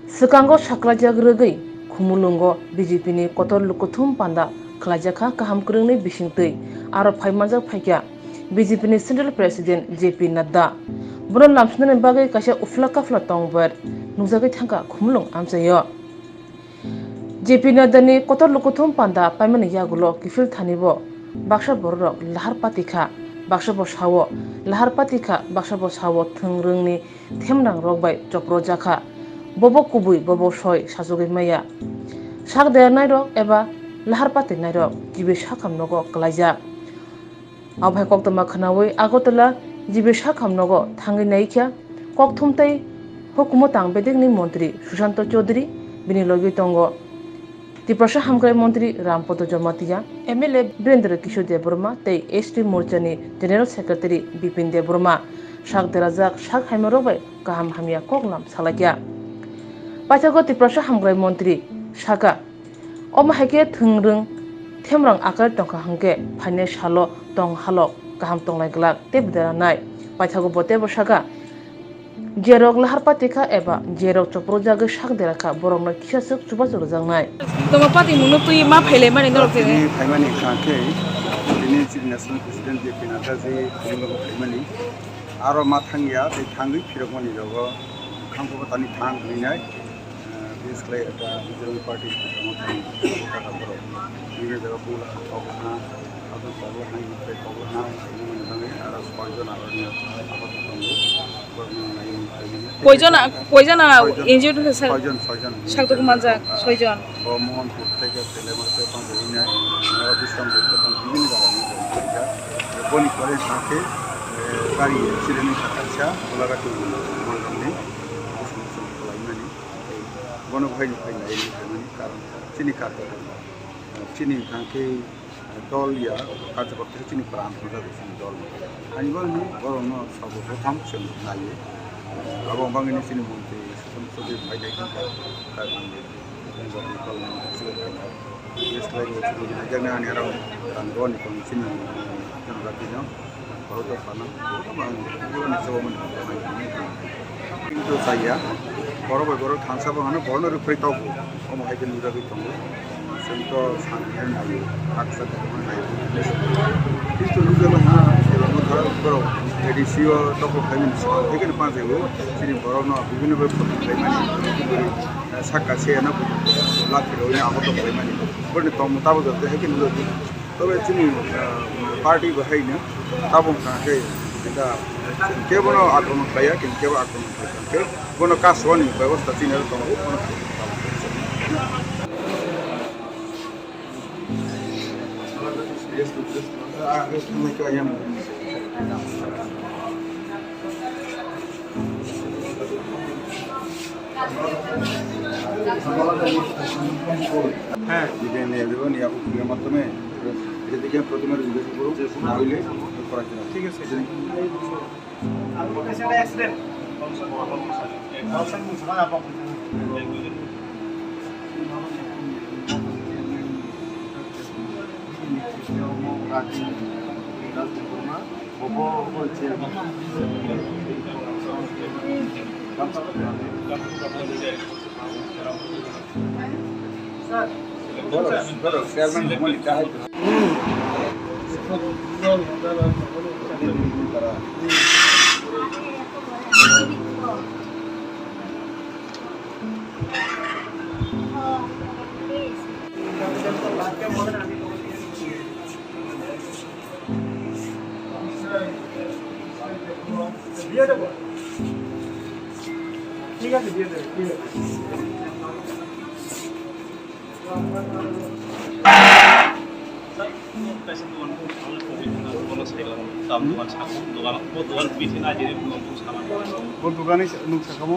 Sekango saklajak rogui khumulungo BJP ni kotor lukuthum panda khlajaka kaham krungni bisingtui aro phaimajak phaikya BJP ni Central President JP Nadda bono lamsnani bagai kaisa ufla kafla tongbar nungjagai thangka khumulung amchayo JP Nadda ni kotor lukuthum panda paimani yagulo kifil thanibo baksa borok lahar patikha baksa bo sawo lahar patikha baksa bo sawo thungrungni themrang rokbai chopro jakha bobo kubui bobo soy sajogui maya sak dearnai rok eba lahar patinai rok jibe sakam nogo klaijak abhai koktoma khanawi agotala jibe sakam nogo thangi naikya kokthumtai hukumotang bedekni mantri Sushant Chaudhary bini logi tongo Tripura Hamkrai Mantri Rampodo Jamatia, MLA Birendra Kishore Deborma, Tei ST Morchani General Secretary Bipin Deborma, Shak Derajak Shak Haimarobai, Kaham Hamia Koklam Salakya. Pachago Tripura Hamkrai Mantri Shaka Oma Hake Thungrung Temrang Akar Tongka Hangke, Pane Shalo Tong Halo, Kaham Tonglai Glak, Debderanai, Pachago Botebo Shaka. Jerok lahar patika eba jerok chopro jaga sak deraka borok na kisasuk chuba churujangnai toma pati muno tui ma phaile mani norok tene phaimani khangke tini chief national president JP Nadda ji khumulungo phaimani aro ma thangya te thangui phirokmani rogo khangko tani thang huinai basically eta BJP party mo thang kata boro ini jaga pula khawna adu pawla nai pe pawla na ini mane ara sponsor arani apat tongo কয়জনা injured হয়েছে ছয়জন শাক্ত কুমার যাক ছয়জন মোহনপুর থেকে তেলেমাতে পাঁচজনে বিশ্রাম করতে বিভিন্ন জায়গায় বনি করে সাথে গাড়ি অ্যাক্সিডেন্টের সাথে গোলাঘাট মন্ডলে লাইমানি গণভাইনি ফাইনাই কারণ চিনি কাটে চিনি তাকে দল ইয়া কার্যকর থেকে চিনি প্রাণ প্রজাবেশন দল আনিবানি গরম সর্বপ্রথম নাইয়ে এবং বাঙালি চিনি মন্ত্রী সুশান্ত চৌধুরী ফাইনাই তার jangan ani arang ranggon ikon sini kan rapino baru tu sana ini coba itu saya baru thangsa bangana borno rupri tau omo haiden ura bitongo sento sangen ayu aksa teman ayu itu luga bana no thara boro edisio topo khamin theken pa jego sini borno bibhinno bhai sakka se na লাথির ওই আহত করে মানে বলে তো মোতাবেক দেখে নিল তবে চিনি পার্টি বাহাই না তাবং কাকে এটা কেবল আক্রমণ পাইয়া কিন্তু কেবল আক্রমণ পাইকে কোনো কাজ হয়নি ব্যবস্থা চিনের তো হ্যাঁ দিকে নিয়ে দেবো নিয়ে আপনার মাধ্যমে এদিকে প্রথমে জিজ্ঞাসা করুন না হইলে করা যাবে ঠিক আছে চেয়ারম্যান ঠিক আছে দিয়ে দেবে ঠিক আছে দোকানে নুকসা খাবো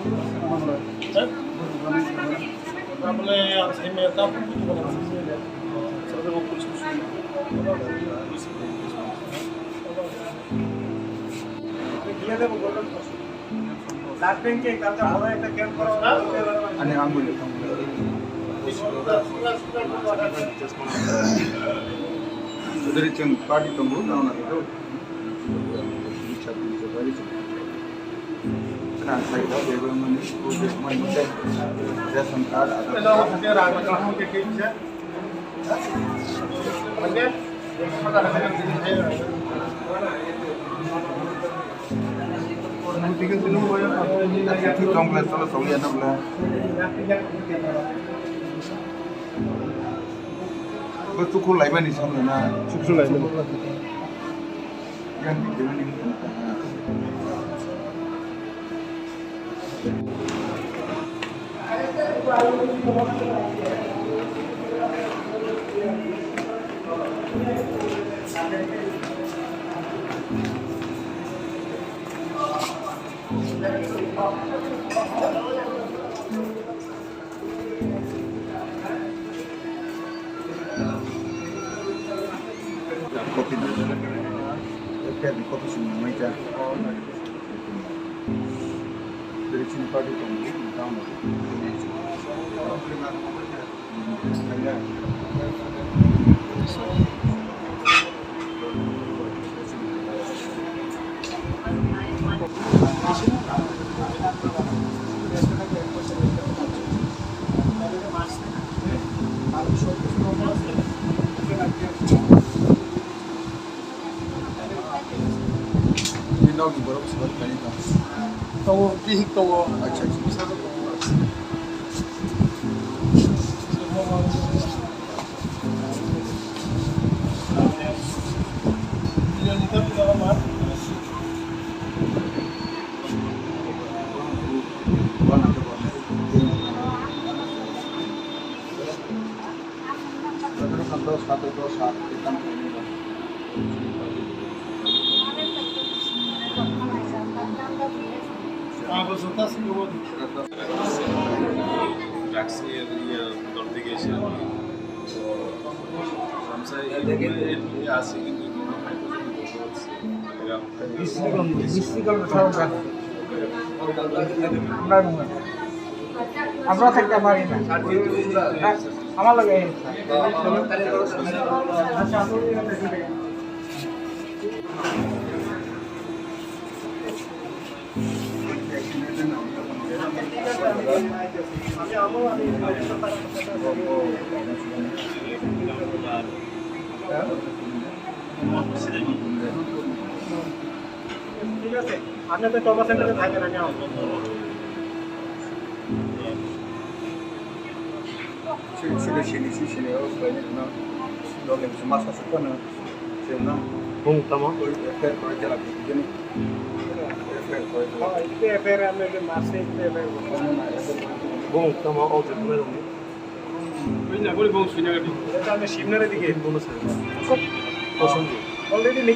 আমি আঙুল dari ceng party tunggu, tahu nak itu? Kena saya tahu dia memang udah menyusun ration card atau itu kompleks kalau soalnya namanya betul kau lain ni sama na Susul lain. yang dengan ini kopi nak kayak di kopi semua macam dari sini pada kamu tahu Ini di bawah sebab kali tu. Tahu pihak tahu. Acha. Taxi দল থেকে এসে আসি কিন্তু আমরা থাকতে পারি না আমার লাগে ঠিক আছে আপনি তো টবা সেন্টারে থাকেন আমি আসবো sini harus banyak nak dalam semasa sekarang sini হুম তামা efek kerja lagi begini efek kerja হ্যাঁ এটা এফআইআর আমরা যে মাসে এফআইআর হুম তামা অল যে তুমি রুমি ওই না বলি বউ শুনে গেলি এটা আমি শিবনারে দিকে কোন স্যার অলরেডি